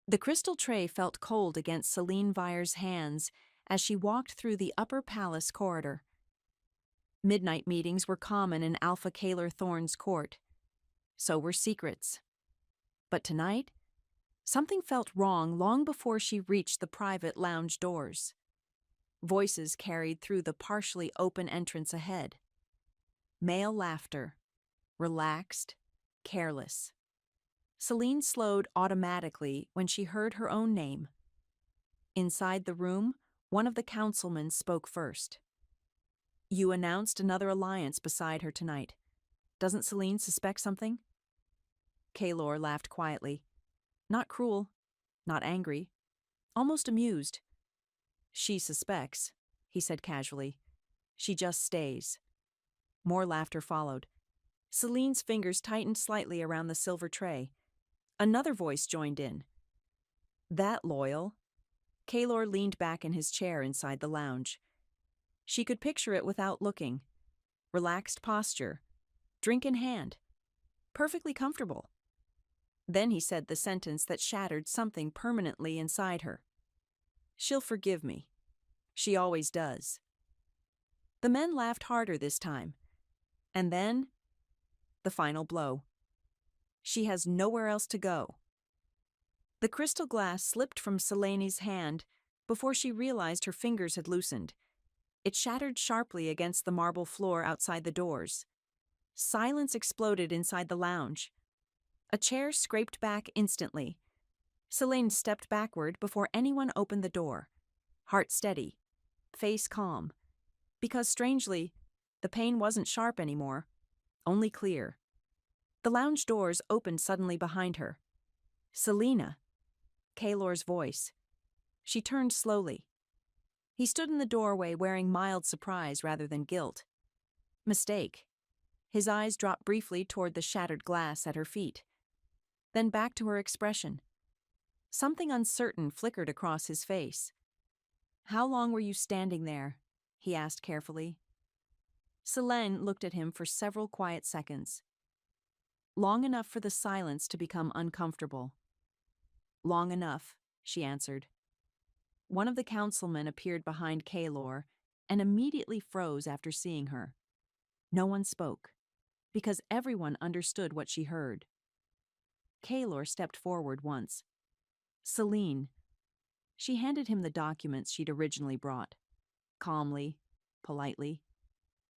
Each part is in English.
The crystal tray felt cold against Celine Vire's hands as she walked through the upper palace corridor. Midnight meetings were common in Alpha Kaler Thorne's court. So were secrets. But tonight, something felt wrong long before she reached the private lounge doors. Voices carried through the partially open entrance ahead. Male laughter. Relaxed. Careless. Celine slowed automatically when she heard her own name. Inside the room, one of the councilmen spoke first. "You announced another alliance beside her tonight. Doesn't Celine suspect something?" Kaylor laughed quietly. Not cruel, not angry, almost amused. "She suspects," he said casually. "She just stays." More laughter followed. Celine's fingers tightened slightly around the silver tray. Another voice joined in. "That loyal?" Kaylor leaned back in his chair inside the lounge. She could picture it without looking. Relaxed posture, drink in hand, perfectly comfortable. Then he said the sentence that shattered something permanently inside her. "She'll forgive me. She always does." The men laughed harder this time. And then, the final blow. She has nowhere else to go. The crystal glass slipped from Selene's hand before she realized her fingers had loosened. It shattered sharply against the marble floor outside the doors. Silence exploded inside the lounge. A chair scraped back instantly. Selene stepped backward before anyone opened the door. Heart steady, face calm. Because strangely, the pain wasn't sharp anymore, only clear. The lounge doors opened suddenly behind her. "Selena," Kaylor's voice. She turned slowly. He stood in the doorway wearing mild surprise rather than guilt. Mistake. His eyes dropped briefly toward the shattered glass at her feet. Then back to her expression. Something uncertain flickered across his face. "How long were you standing there?" he asked carefully. Selene looked at him for several quiet seconds. Long enough for the silence to become uncomfortable. "Long enough," she answered. One of the councilmen appeared behind Kaylor and immediately froze after seeing her. No one spoke, because everyone understood what she heard. Kaylor stepped forward once. "Celine." She handed him the documents she'd originally brought. Calmly, politely.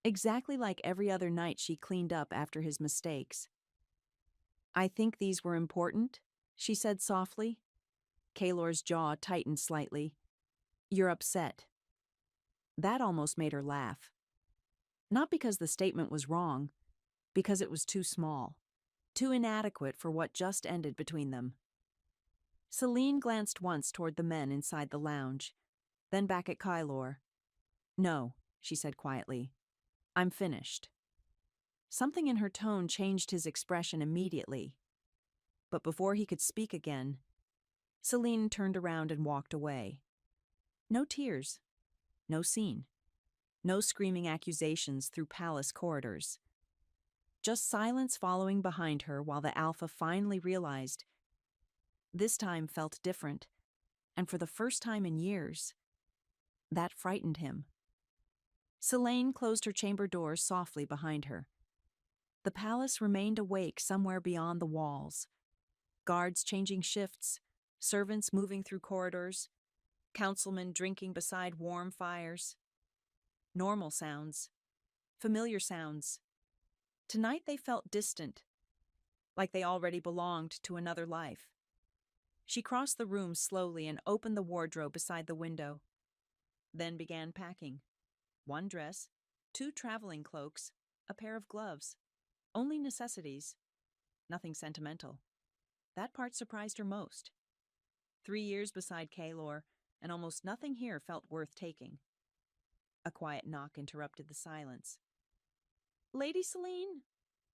Exactly like every other night she cleaned up after his mistakes. "I think these were important," she said softly. Kaylor's jaw tightened slightly. "You're upset." That almost made her laugh. Not because the statement was wrong, because it was too small, too inadequate for what just ended between them. Celine glanced once toward the men inside the lounge, then back at Kaylor. "No," she said quietly. "I'm finished." Something in her tone changed his expression immediately. But before he could speak again, Celine turned around and walked away. No tears, no scene, no screaming accusations through palace corridors. Just silence following behind her while the Alpha finally realized. This time felt different, and for the first time in years, that frightened him. Selene closed her chamber doors softly behind her. The palace remained awake somewhere beyond the walls. Guards changing shifts, servants moving through corridors, councilmen drinking beside warm fires. Normal sounds, familiar sounds. Tonight they felt distant, like they already belonged to another life. She crossed the room slowly and opened the wardrobe beside the window, then began packing. One dress, 2 traveling cloaks, a pair of gloves. Only necessities. Nothing sentimental. That part surprised her most. 3 years beside Kaylor, and almost nothing here felt worth taking. A quiet knock interrupted the silence. "Lady Selene?"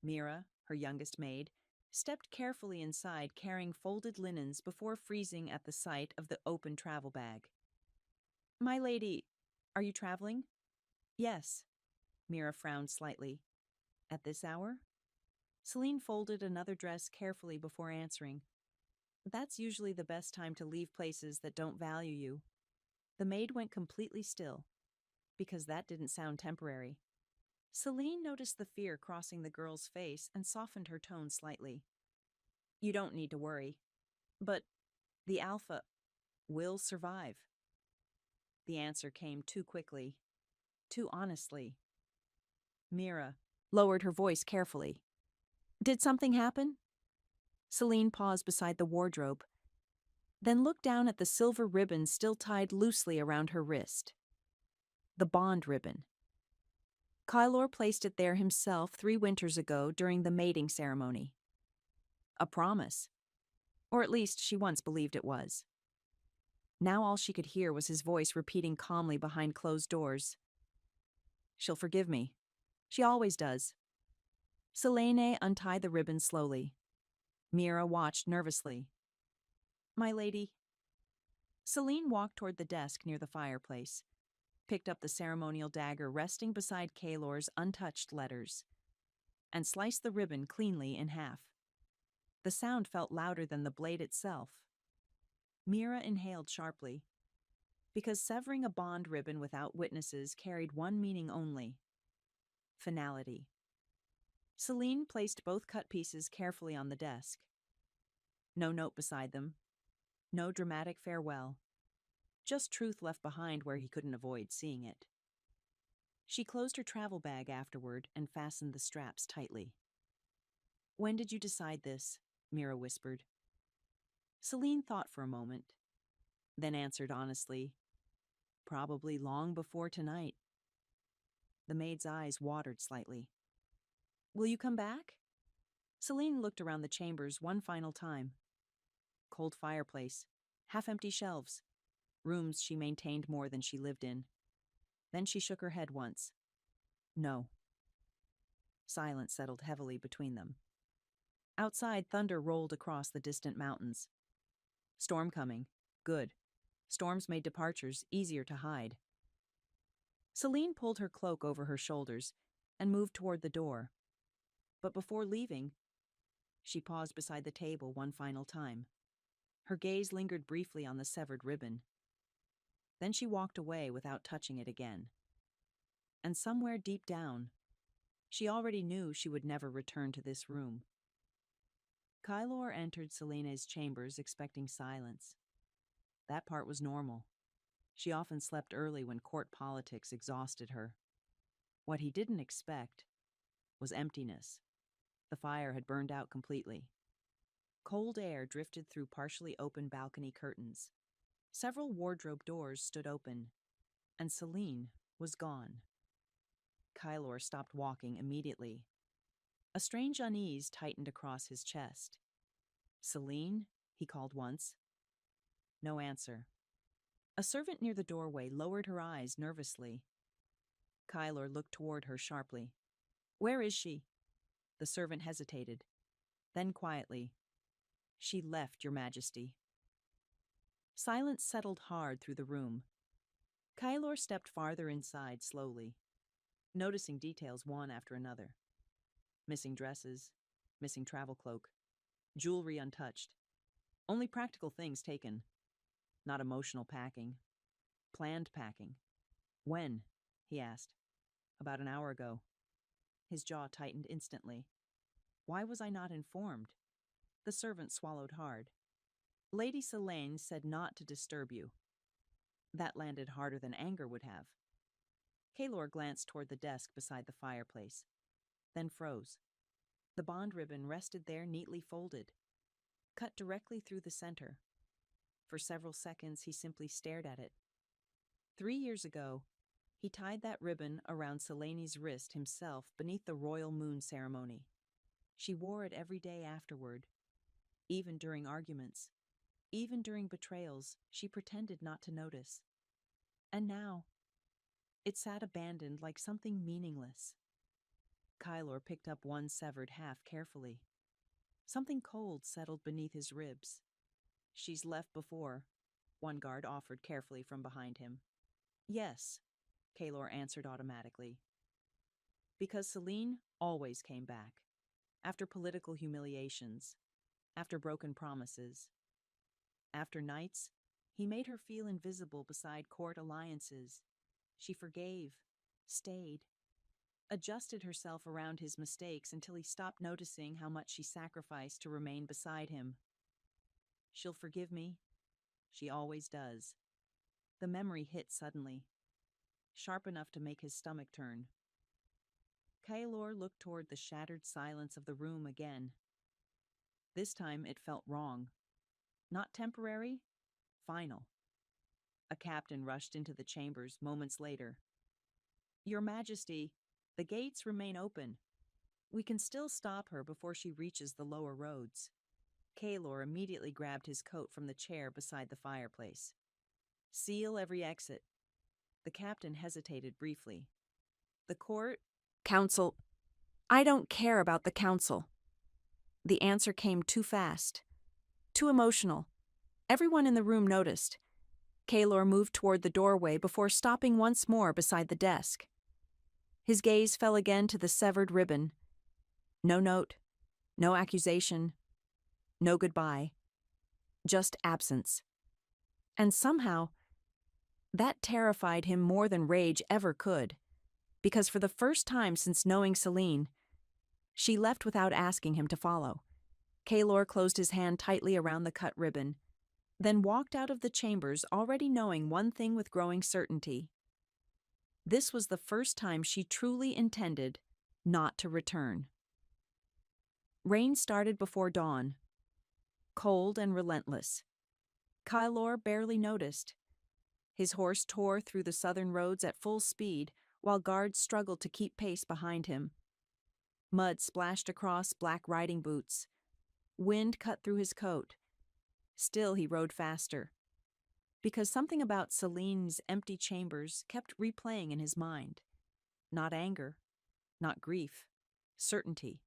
Mira, her youngest maid, stepped carefully inside carrying folded linens before freezing at the sight of the open travel bag. "My lady, are you traveling?" "Yes." Mira frowned slightly. "At this hour?" Celine folded another dress carefully before answering. That's usually the best time to leave places that don't value you. The maid went completely still, because that didn't sound temporary. Celine noticed the fear crossing the girl's face and softened her tone slightly. You don't need to worry. But the Alpha will survive. The answer came too quickly, too honestly. Mira lowered her voice carefully. Did something happen? Celine paused beside the wardrobe, then looked down at the silver ribbon still tied loosely around her wrist. The bond ribbon. Kylor placed it there himself 3 winters ago during the mating ceremony. A promise. Or at least she once believed it was. Now all she could hear was his voice repeating calmly behind closed doors. She'll forgive me. She always does. Selene untied the ribbon slowly. Mira watched nervously. My lady. Celine walked toward the desk near the fireplace, picked up the ceremonial dagger resting beside Kaylor's untouched letters, and sliced the ribbon cleanly in half. The sound felt louder than the blade itself. Mira inhaled sharply, because severing a bond ribbon without witnesses carried one meaning only: finality. Celine placed both cut pieces carefully on the desk. No note beside them, no dramatic farewell, just truth left behind where he couldn't avoid seeing it. She closed her travel bag afterward and fastened the straps tightly. When did you decide this? Mira whispered. Celine thought for a moment, then answered honestly, probably long before tonight. The maid's eyes watered slightly. Will you come back? Celine looked around the chambers one final time. Cold fireplace, half-empty shelves, rooms she maintained more than she lived in. Then she shook her head once. No. Silence settled heavily between them. Outside, thunder rolled across the distant mountains. Storm coming. Good. Storms made departures easier to hide. Celine pulled her cloak over her shoulders and moved toward the door. But before leaving, she paused beside the table one final time. Her gaze lingered briefly on the severed ribbon. Then she walked away without touching it again. And somewhere deep down, she already knew she would never return to this room. Kylor entered Selene's chambers expecting silence. That part was normal. She often slept early when court politics exhausted her. What he didn't expect was emptiness. The fire had burned out completely. Cold air drifted through partially open balcony curtains. Several wardrobe doors stood open, and Celine was gone. Kylor stopped walking immediately. A strange unease tightened across his chest. Celine, he called once. No answer. A servant near the doorway lowered her eyes nervously. Kylor looked toward her sharply. Where is she? The servant hesitated. Then quietly, She left, Your Majesty. Silence settled hard through the room. Kylor stepped farther inside slowly, noticing details one after another. Missing dresses, missing travel cloak, jewelry untouched. Only practical things taken. Not emotional packing. Planned packing. When? He asked. About an hour ago. His jaw tightened instantly. Why was I not informed? The servant swallowed hard. Lady Selene said not to disturb you. That landed harder than anger would have. Kaylor glanced toward the desk beside the fireplace, then froze. The bond ribbon rested there neatly folded, cut directly through the center. For several seconds, he simply stared at it. 3 years ago, he tied that ribbon around Selene's wrist himself beneath the royal moon ceremony. She wore it every day afterward, even during arguments. Even during betrayals, she pretended not to notice. And now, it sat abandoned like something meaningless. Kylor picked up one severed half carefully. Something cold settled beneath his ribs. She's left before, one guard offered carefully from behind him. Yes, Kaylor answered automatically. Because Celine always came back. After political humiliations, after broken promises, After nights, he made her feel invisible beside court alliances. She forgave, stayed, adjusted herself around his mistakes until he stopped noticing how much she sacrificed to remain beside him. She'll forgive me. She always does. The memory hit suddenly, sharp enough to make his stomach turn. Kaelor looked toward the shattered silence of the room again. This time it felt wrong. Not temporary, final. A captain rushed into the chambers moments later. Your Majesty, the gates remain open. We can still stop her before she reaches the lower roads. Kaelor immediately grabbed his coat from the chair beside the fireplace. Seal every exit. The captain hesitated briefly. The court? Council. I don't care about the council. The answer came too fast. Too emotional. Everyone in the room noticed. Kaelor moved toward the doorway before stopping once more beside the desk. His gaze fell again to the severed ribbon. No note, no accusation, no goodbye. Just absence. And somehow, that terrified him more than rage ever could, because for the first time since knowing Celine, she left without asking him to follow. Kaelor closed his hand tightly around the cut ribbon, then walked out of the chambers already knowing one thing with growing certainty. This was the first time she truly intended not to return. Rain started before dawn, cold and relentless. Kaelor barely noticed. His horse tore through the southern roads at full speed, while guards struggled to keep pace behind him. Mud splashed across black riding boots. Wind cut through his coat. Still he rode faster, because something about Celine's empty chambers kept replaying in his mind. Not anger, not grief, certainty.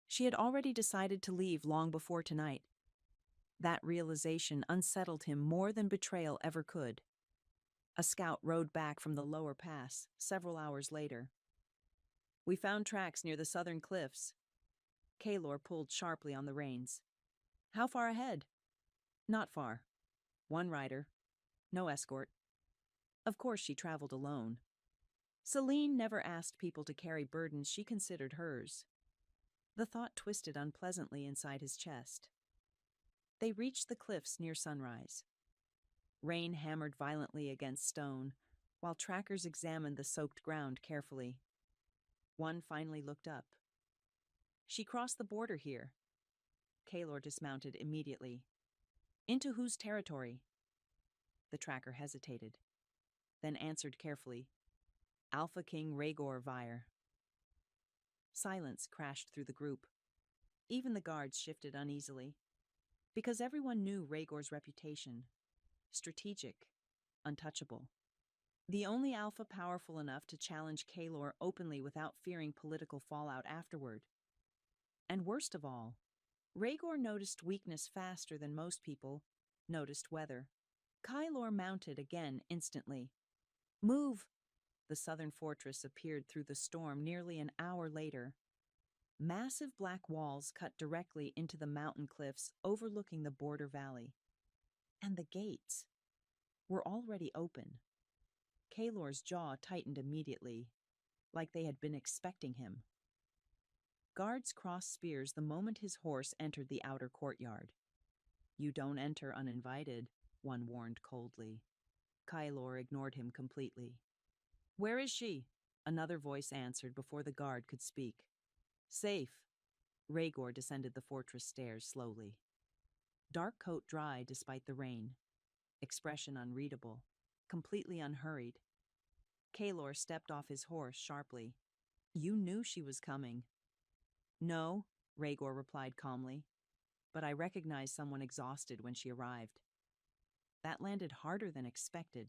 She had already decided to leave long before tonight. That realization unsettled him more than betrayal ever could. A scout rode back from the lower pass several hours later. We found tracks near the southern cliffs. Kaelor pulled sharply on the reins. How far ahead? Not far. One rider. No escort. Of course she traveled alone. Celine never asked people to carry burdens she considered hers. The thought twisted unpleasantly inside his chest. They reached the cliffs near sunrise. Rain hammered violently against stone, while trackers examined the soaked ground carefully. One finally looked up. She crossed the border here. Kaelor dismounted immediately. Into whose territory? The tracker hesitated, then answered carefully. Alpha King Rhaegor Vire. Silence crashed through the group. Even the guards shifted uneasily, because everyone knew Rhaegor's reputation. Strategic, untouchable. The only alpha powerful enough to challenge Kaelor openly without fearing political fallout afterward. And worst of all, Rhaegor noticed weakness faster than most people noticed weather. Kaelor mounted again instantly. Move! The southern fortress appeared through the storm nearly an hour later. Massive black walls cut directly into the mountain cliffs overlooking the border valley. And the gates were already open. Kaelor's jaw tightened immediately, like they had been expecting him. Guards crossed spears the moment his horse entered the outer courtyard. You don't enter uninvited, one warned coldly. Kaelor ignored him completely. Where is she? Another voice answered before the guard could speak. Safe. Rhaegor descended the fortress stairs slowly. Dark coat dry despite the rain. Expression unreadable. Completely unhurried. Kaelor stepped off his horse sharply. You knew she was coming. No, Rhaegor replied calmly, but I recognized someone exhausted when she arrived. That landed harder than expected.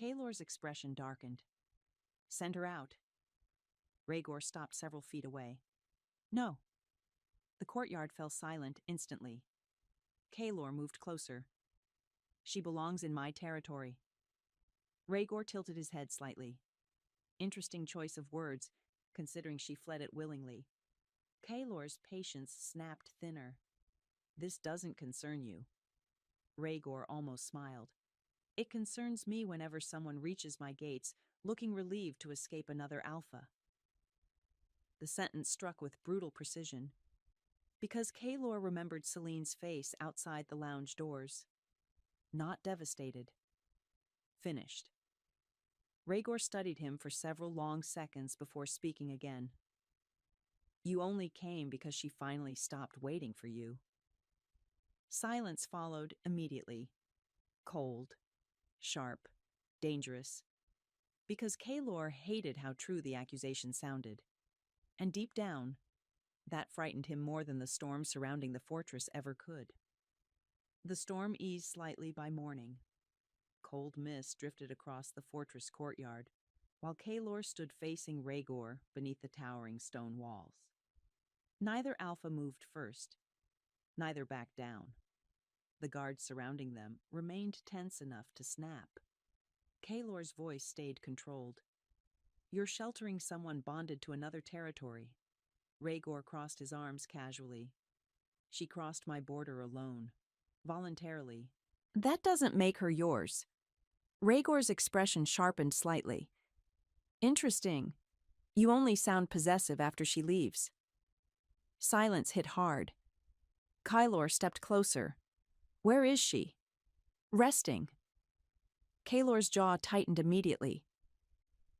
Kaelor's expression darkened. Send her out. Rhaegor stopped several feet away. No. The courtyard fell silent instantly. Kaelor moved closer. She belongs in my territory. Rhaegor tilted his head slightly. Interesting choice of words, considering she fled it willingly. Kaelor's patience snapped thinner. This doesn't concern you. Rhaegor almost smiled. It concerns me whenever someone reaches my gates, looking relieved to escape another alpha. The sentence struck with brutal precision, because Kaelor remembered Celene's face outside the lounge doors. Not devastated. Finished. Rhaegor studied him for several long seconds before speaking again. You only came because she finally stopped waiting for you. Silence followed immediately. Cold, sharp, dangerous. Because Kaelor hated how true the accusation sounded. And deep down, that frightened him more than the storm surrounding the fortress ever could. The storm eased slightly by morning. Cold mist drifted across the fortress courtyard, while Kaelor stood facing Rhaegor beneath the towering stone walls. Neither alpha moved first. Neither backed down. The guards surrounding them remained tense enough to snap. Kaelor's voice stayed controlled. You're sheltering someone bonded to another territory. Rhaegor crossed his arms casually. She crossed my border alone, voluntarily. That doesn't make her yours. Rhaegor's expression sharpened slightly. Interesting. You only sound possessive after she leaves. Silence hit hard. Kaelor stepped closer. Where is she? Resting. Kaelor's jaw tightened immediately.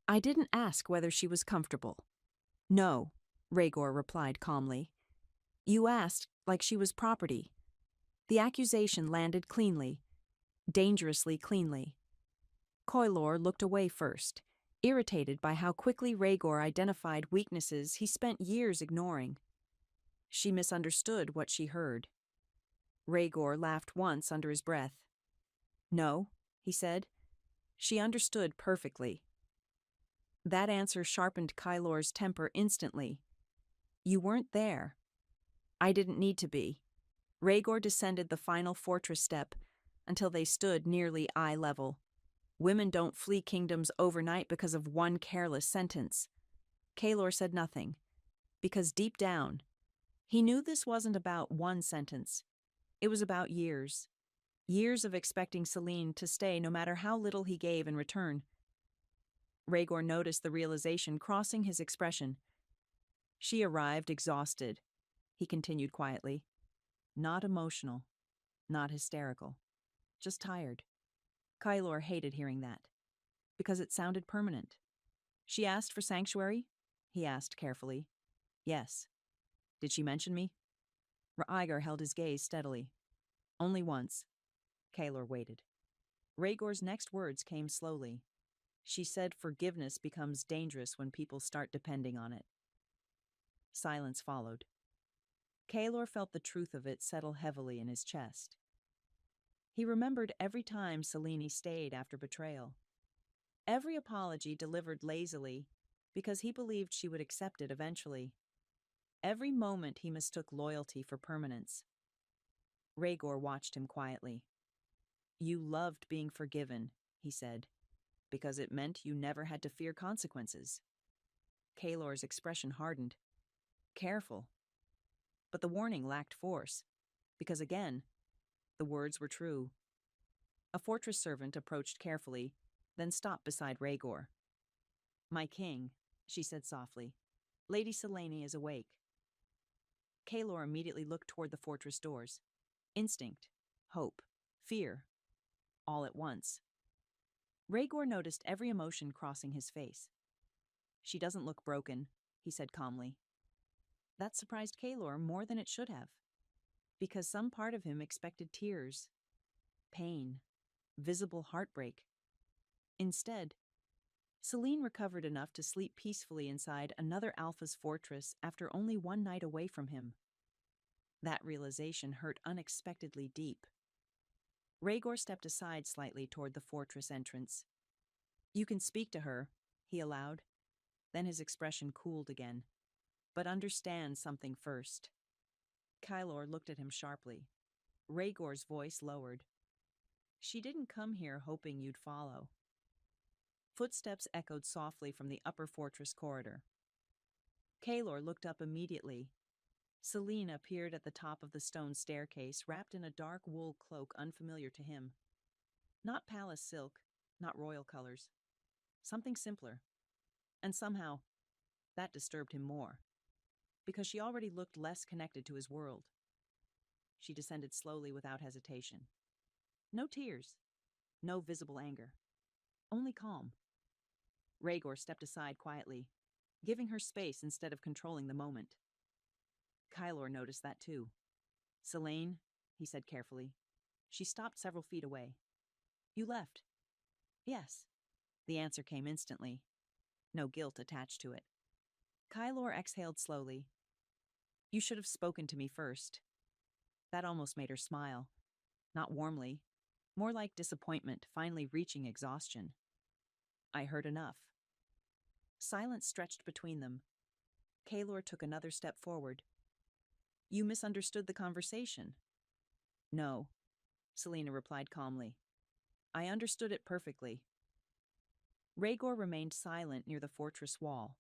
I didn't ask whether she was comfortable. No, Rhaegor replied calmly. You asked like she was property. The accusation landed cleanly, dangerously cleanly. Kaelor looked away first, irritated by how quickly Rhaegor identified weaknesses he spent years ignoring. She misunderstood what she heard. Rhaegor laughed once under his breath. No, he said. She understood perfectly. That answer sharpened Kaelor's temper instantly. You weren't there. I didn't need to be. Rhaegor descended the final fortress step until they stood nearly eye level. Women don't flee kingdoms overnight because of one careless sentence. Kaelor said nothing, because deep down, he knew this wasn't about one sentence. It was about years. Years of expecting Selene to stay no matter how little he gave in return. Rhaegor noticed the realization crossing his expression. She arrived exhausted, he continued quietly. Not emotional, not hysterical, just tired. Kaelor hated hearing that, because it sounded permanent. She asked for sanctuary? He asked carefully. Yes. Did she mention me? Rhaegar held his gaze steadily. Only once. Kaelor waited. Rhaegor's next words came slowly. She said forgiveness becomes dangerous when people start depending on it. Silence followed. Kaelor felt the truth of it settle heavily in his chest. He remembered every time Selene stayed after betrayal. Every apology delivered lazily because he believed she would accept it eventually. Every moment he mistook loyalty for permanence. Rhaegor watched him quietly. You loved being forgiven, he said, because it meant you never had to fear consequences. Kaelor's expression hardened. Careful. But the warning lacked force, because again, the words were true. A fortress servant approached carefully, then stopped beside Rhaegor. My king, she said softly, Lady Selene is awake. Kaelor immediately looked toward the fortress doors. Instinct, hope, fear, all at once. Rhaegor noticed every emotion crossing his face. She doesn't look broken, he said calmly. That surprised Kaelor more than it should have, because some part of him expected tears, pain, visible heartbreak. Instead, Selene recovered enough to sleep peacefully inside another Alpha's fortress after only one night away from him. That realization hurt unexpectedly deep. Rhaegor stepped aside slightly toward the fortress entrance. You can speak to her, he allowed. Then his expression cooled again. But understand something first. Kaelor looked at him sharply. Rhaegor's voice lowered. She didn't come here hoping you'd follow. Footsteps echoed softly from the upper fortress corridor. Kaelor looked up immediately. Celine appeared at the top of the stone staircase, wrapped in a dark wool cloak unfamiliar to him. Not palace silk, not royal colors. Something simpler. And somehow, that disturbed him more, because she already looked less connected to his world. She descended slowly without hesitation. No tears, no visible anger, only calm. Rhaegor stepped aside quietly, giving her space instead of controlling the moment. Kylor noticed that too. "Selene," he said carefully. She stopped several feet away. "You left." "Yes." The answer came instantly. No guilt attached to it. Kylor exhaled slowly. "You should have spoken to me first." That almost made her smile. Not warmly, more like disappointment finally reaching exhaustion. "I heard enough." Silence stretched between them. Kaelor took another step forward. "You misunderstood the conversation." "No," Selena replied calmly. "I understood it perfectly." Rhaegor remained silent near the fortress wall,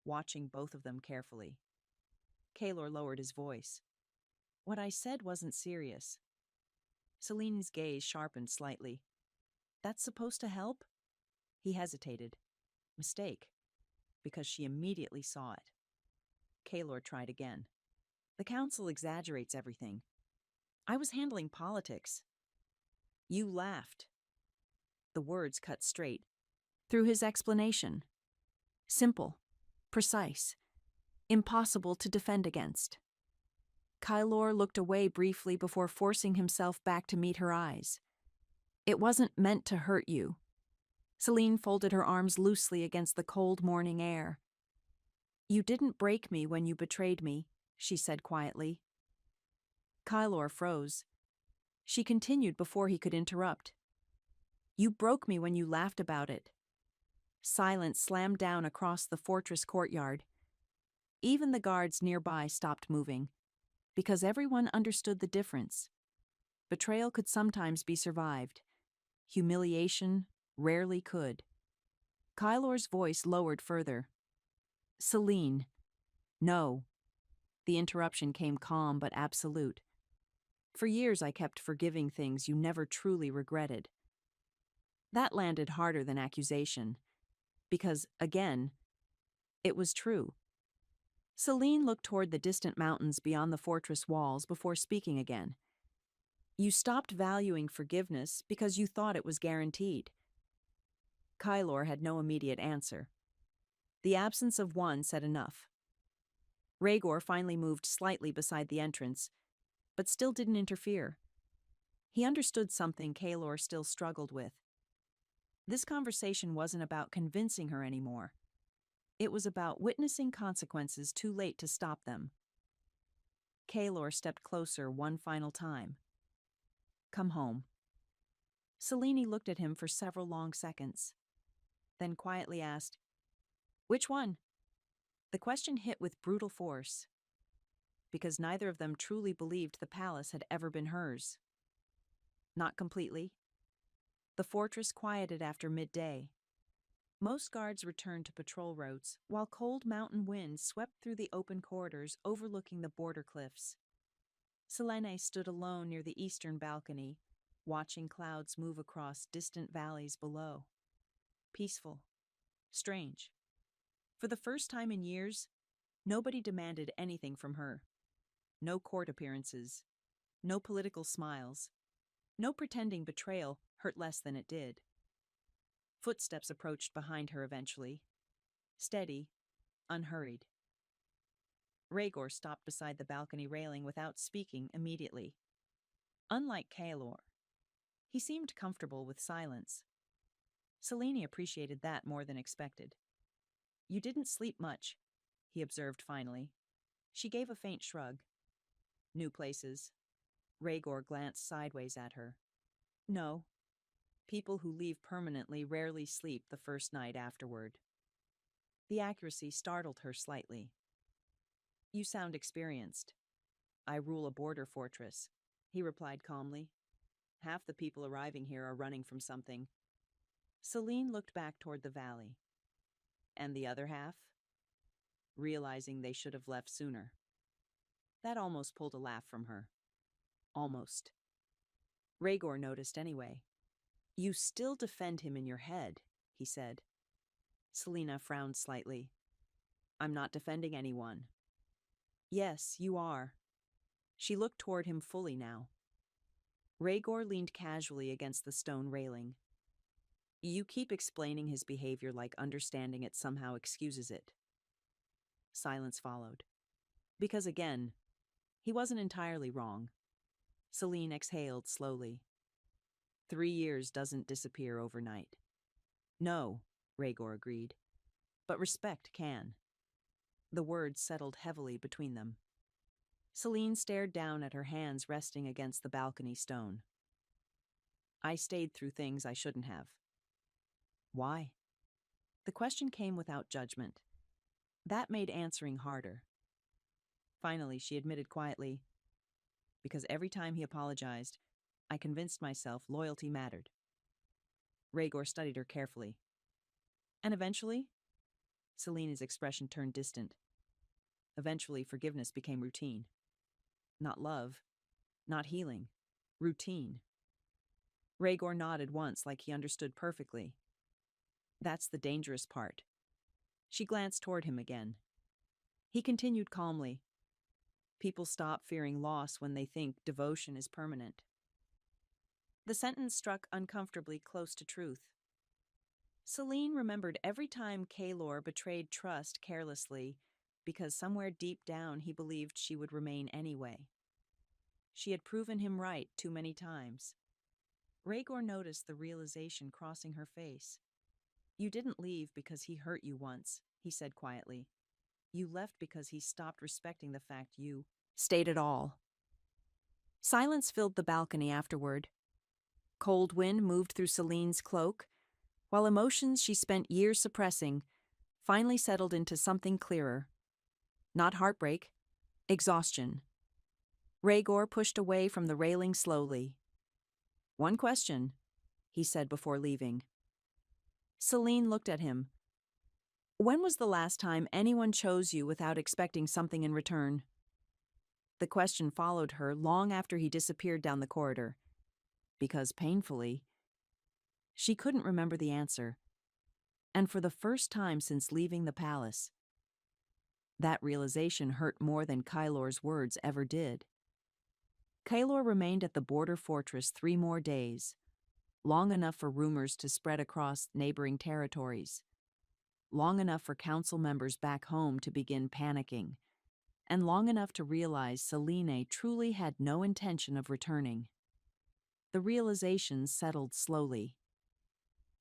watching both of them carefully. Kaelor lowered his voice. "What I said wasn't serious." Selene's gaze sharpened slightly. "That's supposed to help?" He hesitated. Mistake. Because she immediately saw it. Kaelor tried again. "The council exaggerates everything. I was handling politics." "You laughed." The words cut straight through his explanation. Simple, precise, impossible to defend against. Kylor looked away briefly before forcing himself back to meet her eyes. "It wasn't meant to hurt you." Selene folded her arms loosely against the cold morning air. "You didn't break me when you betrayed me," she said quietly. Kylor froze. She continued before he could interrupt. "You broke me when you laughed about it." Silence slammed down across the fortress courtyard. Even the guards nearby stopped moving, because everyone understood the difference. Betrayal could sometimes be survived. Humiliation rarely could. Kylor's voice lowered further. "Selene." "No." The interruption came calm but absolute. "For years I kept forgiving things you never truly regretted." That landed harder than accusation. Because, again, it was true. Selene looked toward the distant mountains beyond the fortress walls before speaking again. "You stopped valuing forgiveness because you thought it was guaranteed." Kylor had no immediate answer. The absence of one said enough. Rhaegor finally moved slightly beside the entrance, but still didn't interfere. He understood something Kylor still struggled with. This conversation wasn't about convincing her anymore. It was about witnessing consequences too late to stop them. Kylor stepped closer one final time. "Come home." Selene looked at him for several long seconds, then quietly asked, "Which one?" The question hit with brutal force, because neither of them truly believed the palace had ever been hers. Not completely. The fortress quieted after midday. Most guards returned to patrol routes, while cold mountain winds swept through the open corridors overlooking the border cliffs. Selene stood alone near the eastern balcony, watching clouds move across distant valleys below. Peaceful. Strange. For the first time in years, nobody demanded anything from her. No court appearances. No political smiles. No pretending betrayal hurt less than it did. Footsteps approached behind her eventually. Steady, unhurried. Rhaegor stopped beside the balcony railing without speaking immediately. Unlike Kaelor, he seemed comfortable with silence. Selene appreciated that more than expected. "You didn't sleep much," he observed finally. She gave a faint shrug. "New places." Rhaegor glanced sideways at her. "No. People who leave permanently rarely sleep the first night afterward." The accuracy startled her slightly. "You sound experienced." "I rule a border fortress," he replied calmly. "Half the people arriving here are running from something." Selene looked back toward the valley. "And the other half?" "Realizing they should have left sooner." That almost pulled a laugh from her. Almost. Rhaegor noticed anyway. You still defend him in your head, he said. Selena frowned slightly. I'm not defending anyone. Yes, you are. She looked toward him fully now. Rhaegor leaned casually against the stone railing. You keep explaining his behavior like understanding it somehow excuses it. Silence followed. Because again, he wasn't entirely wrong. Selene exhaled slowly. 3 years doesn't disappear overnight. No, Rhaegor agreed. But respect can. The words settled heavily between them. Selene stared down at her hands resting against the balcony stone. I stayed through things I shouldn't have. Why? The question came without judgment. That made answering harder. Finally, she admitted quietly, because every time he apologized, I convinced myself loyalty mattered. Rhaegor studied her carefully. And eventually, Selene's expression turned distant. Eventually, forgiveness became routine. Not love, not healing, routine. Rhaegor nodded once like he understood perfectly. That's the dangerous part. She glanced toward him again. He continued calmly. People stop fearing loss when they think devotion is permanent. The sentence struck uncomfortably close to truth. Selene remembered every time Kaelor betrayed trust carelessly because somewhere deep down he believed she would remain anyway. She had proven him right too many times. Rhaegor noticed the realization crossing her face. You didn't leave because he hurt you once, he said quietly. You left because he stopped respecting the fact you stayed at all. Silence filled the balcony afterward. Cold wind moved through Selene's cloak, while emotions she spent years suppressing finally settled into something clearer. Not heartbreak, exhaustion. Rhaegor pushed away from the railing slowly. One question, he said before leaving. Selene looked at him. When was the last time anyone chose you without expecting something in return? The question followed her long after he disappeared down the corridor, because painfully, she couldn't remember the answer, and for the first time since leaving the palace. That realization hurt more than Kaelor's words ever did. Kaelor remained at the border fortress 3 more days, long enough for rumors to spread across neighboring territories, long enough for council members back home to begin panicking, and long enough to realize Selene truly had no intention of returning. The realization settled slowly,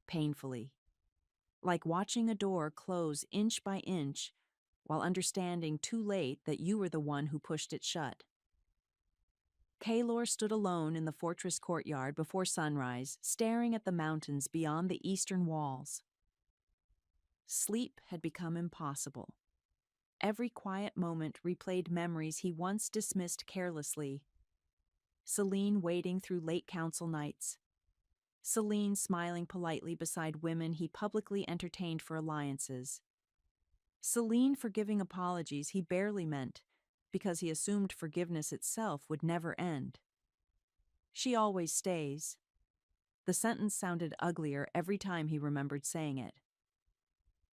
painfully, like watching a door close inch by inch while understanding too late that you were the one who pushed it shut. Kaelor stood alone in the fortress courtyard before sunrise, staring at the mountains beyond the eastern walls. Sleep had become impossible. Every quiet moment replayed memories he once dismissed carelessly. Selene waiting through late council nights. Selene smiling politely beside women he publicly entertained for alliances. Selene forgiving apologies he barely meant because he assumed forgiveness itself would never end. She always stays. The sentence sounded uglier every time he remembered saying it.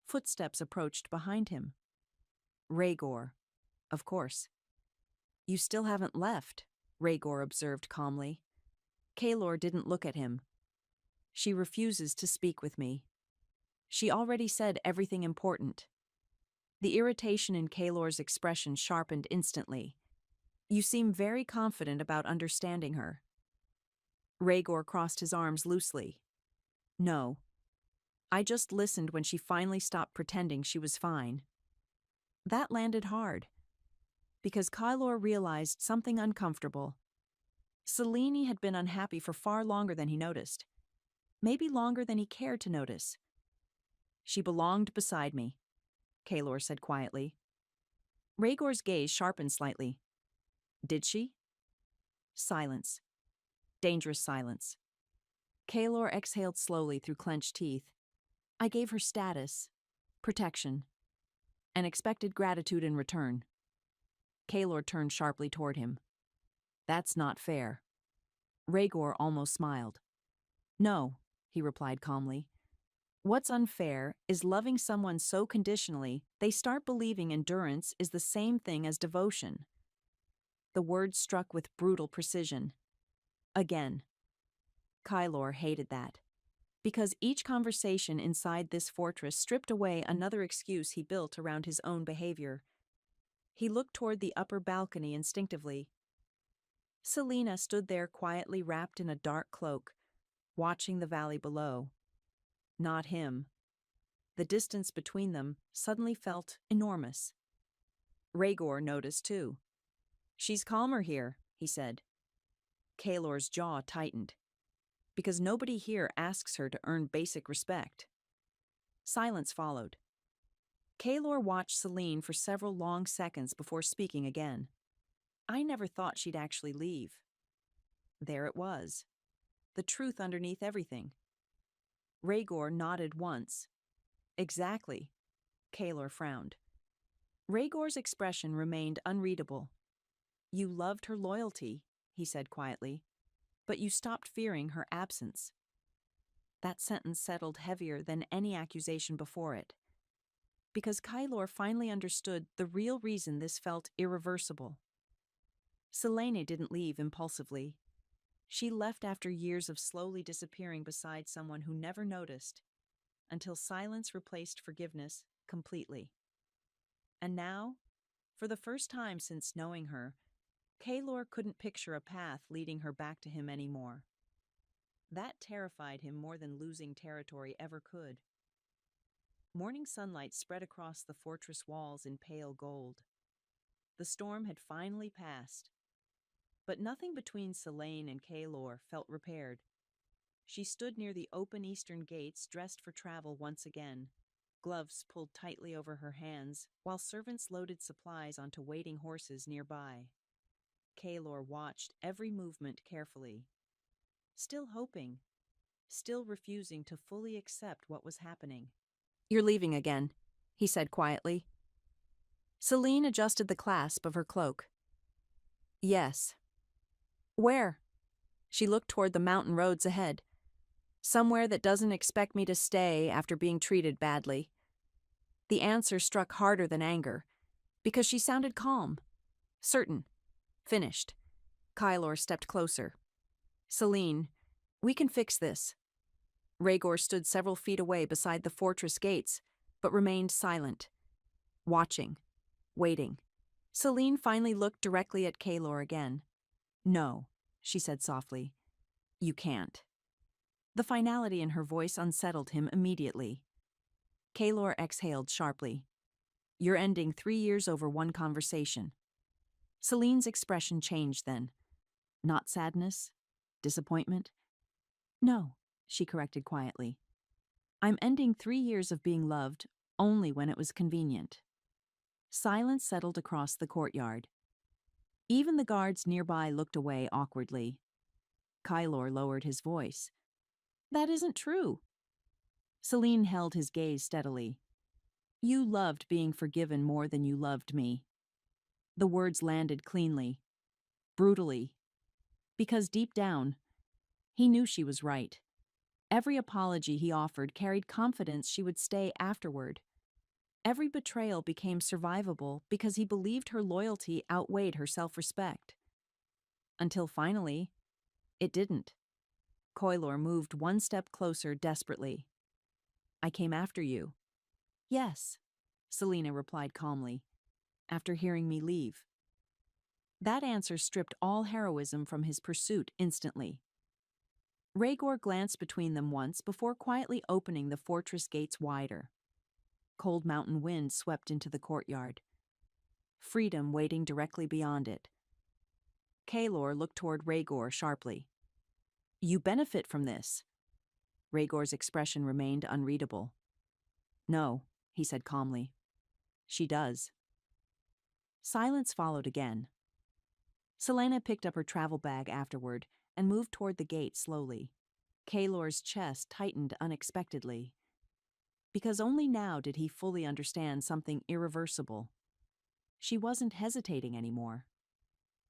Footsteps approached behind him. Rhaegor, of course. You still haven't left, Rhaegor observed calmly. Kaelor didn't look at him. She refuses to speak with me. She already said everything important. The irritation in Kaelor's expression sharpened instantly. You seem very confident about understanding her. Rhaegor crossed his arms loosely. No. I just listened when she finally stopped pretending she was fine. That landed hard, because Kaelor realized something uncomfortable. Selene had been unhappy for far longer than he noticed. Maybe longer than he cared to notice. She belonged beside me, Kaelor said quietly. Rhaegor's gaze sharpened slightly. Did she? Silence. Dangerous silence. Kaelor exhaled slowly through clenched teeth. I gave her status, protection, and expected gratitude in return. Kaelor turned sharply toward him. That's not fair. Rhaegor almost smiled. No, he replied calmly. What's unfair is loving someone so conditionally they start believing endurance is the same thing as devotion. The words struck with brutal precision. Again. Kaelor hated that. Because each conversation inside this fortress stripped away another excuse he built around his own behavior. He looked toward the upper balcony instinctively. Selena stood there quietly wrapped in a dark cloak, watching the valley below. Not him. The distance between them suddenly felt enormous. Rhaegor noticed too. She's calmer here, he said. Kaelor's jaw tightened. Because nobody here asks her to earn basic respect. Silence followed. Kaelor watched Selene for several long seconds before speaking again. I never thought she'd actually leave. There it was. The truth underneath everything. Rhaegor nodded once. Exactly. Kaelor frowned. Rhaegor's expression remained unreadable. You loved her loyalty, he said quietly, but you stopped fearing her absence. That sentence settled heavier than any accusation before it. Because Kaelor finally understood the real reason this felt irreversible. Selene didn't leave impulsively. She left after years of slowly disappearing beside someone who never noticed, until silence replaced forgiveness completely. And now, for the first time since knowing her, Kaelor couldn't picture a path leading her back to him anymore. That terrified him more than losing territory ever could. Morning sunlight spread across the fortress walls in pale gold. The storm had finally passed. But nothing between Selene and Kaelor felt repaired. She stood near the open eastern gates, dressed for travel once again, gloves pulled tightly over her hands, while servants loaded supplies onto waiting horses nearby. Kaelor watched every movement carefully. Still hoping, still refusing to fully accept what was happening. You're leaving again, he said quietly. Selene adjusted the clasp of her cloak. Yes. Where? She looked toward the mountain roads ahead. Somewhere that doesn't expect me to stay after being treated badly. The answer struck harder than anger, because she sounded calm, certain, finished. Kaelor stepped closer. Selene, we can fix this. Rhaegor stood several feet away beside the fortress gates, but remained silent, watching, waiting. Selene finally looked directly at Kaelor again. No, she said softly. You can't. The finality in her voice unsettled him immediately. Kaelor exhaled sharply. You're ending 3 years over one conversation. Selene's expression changed then. Not sadness? Disappointment? No, she corrected quietly. I'm ending 3 years of being loved only when it was convenient. Silence settled across the courtyard. Even the guards nearby looked away awkwardly. Kaelor lowered his voice. That isn't true. Selene held his gaze steadily. You loved being forgiven more than you loved me. The words landed cleanly, brutally, because deep down, he knew she was right. Every apology he offered carried confidence she would stay afterward. Every betrayal became survivable because he believed her loyalty outweighed her self-respect. Until finally, it didn't. Kaelor moved one step closer desperately. I came after you. Yes, Selena replied calmly, after hearing me leave. That answer stripped all heroism from his pursuit instantly. Rhaegor glanced between them once before quietly opening the fortress gates wider. Cold mountain wind swept into the courtyard. Freedom waiting directly beyond it. Kaelor looked toward Rhaegor sharply. You benefit from this. Rhaegor's expression remained unreadable. No, he said calmly. She does. Silence followed again. Selena picked up her travel bag afterward and moved toward the gate slowly. Kaelor's chest tightened unexpectedly. Because only now did he fully understand something irreversible. She wasn't hesitating anymore.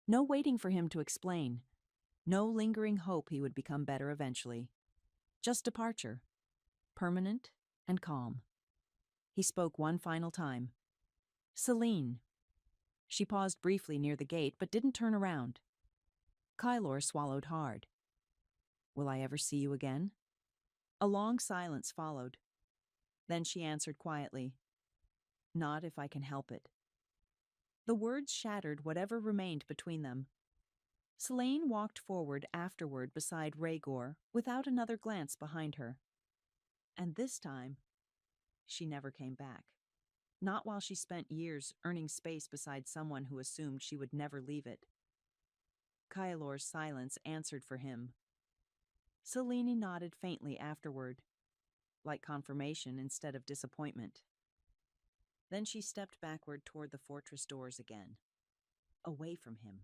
No waiting for him to explain. No lingering hope he would become better eventually. Just departure. Permanent and calm. He spoke one final time. Celine. She paused briefly near the gate, but didn't turn around. Kylor swallowed hard. Will I ever see you again? A long silence followed. Then she answered quietly. Not if I can help it. The words shattered whatever remained between them. Selene walked forward afterward beside Rhaegor without another glance behind her. And this time, she never came back. Not while she spent years earning space beside someone who assumed she would never leave it. Kylor's silence answered for him. Selene nodded faintly afterward, like confirmation instead of disappointment. Then she stepped backward toward the fortress doors again, away from him.